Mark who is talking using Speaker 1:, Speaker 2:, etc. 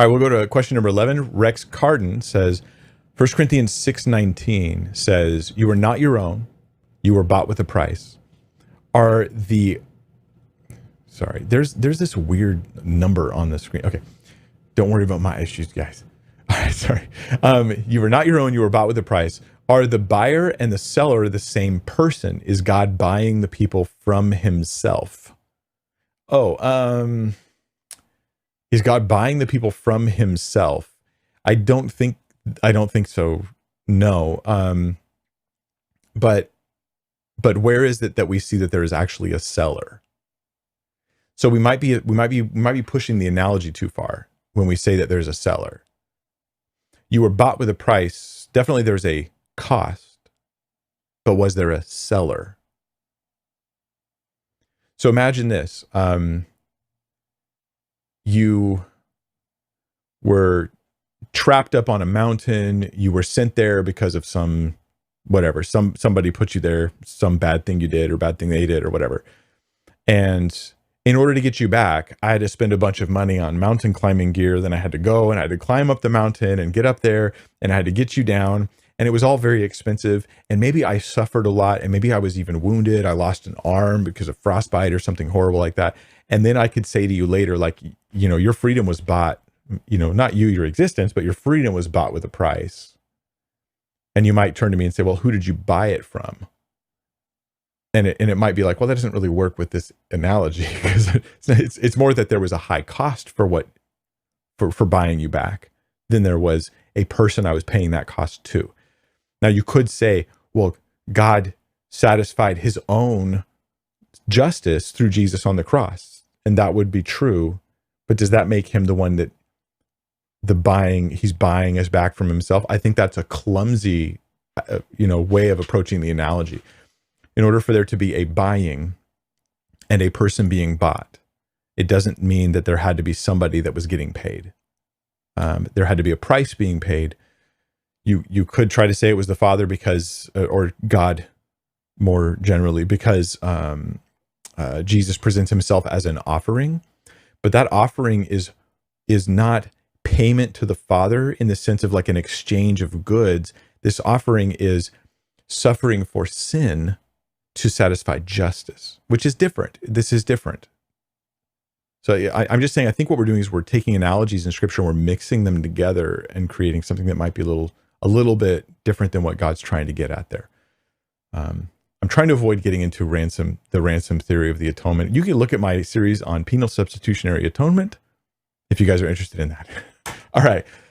Speaker 1: All right, we'll go to question number 11. Rex Carden says, 1 Corinthians 6:19 says, you are not your own, you were bought with a price. Are the, sorry, there's this weird number on the screen. Okay, don't worry about my issues, guys. All right, sorry. You were not your own, you were bought with a price. Are the buyer and the seller the same person? Is God buying the people from himself? Is God buying the people from himself? I don't think so. No. But where is it that we see that there is actually a seller? So we might be pushing the analogy too far when we say that there's a seller. You were bought with a price. Definitely there's a cost, but was there a seller? So imagine this. You were trapped up on a mountain. You were sent there because of somebody put you there, some bad thing you did or bad thing they did or whatever. And in order to get you back, I had to spend a bunch of money on mountain climbing gear. Then I had to go and I had to climb up the mountain and get up there, and I had to get you down. And it was all very expensive. And maybe I suffered a lot, and maybe I was even wounded. I lost an arm because of frostbite or something horrible like that. And then I could say to you later, like, your freedom was bought, not you, your existence, but your freedom was bought with a price. And you might turn to me and say, well, who did you buy it from? And it might be like, well, that doesn't really work with this analogy, because it's more that there was a high cost for buying you back than there was a person I was paying that cost to. Now you could say, well, God satisfied his own justice through Jesus on the cross, and that would be true. But does that make him the one that he's buying us back from himself? I think that's a clumsy, way of approaching the analogy. In order for there to be a buying and a person being bought, it doesn't mean that there had to be somebody that was getting paid. There had to be a price being paid. You could try to say it was the Father or God more generally, because Jesus presents himself as an offering, but that offering is not payment to the Father in the sense of like an exchange of goods. This offering is suffering for sin to satisfy justice, which is different. This is different. So I'm just saying, I think what we're doing is we're taking analogies in Scripture and we're mixing them together and creating something that might be a little bit different than what God's trying to get at there. I'm trying to avoid getting into the ransom theory of the atonement. You can look at my series on penal substitutionary atonement if you guys are interested in that. All right.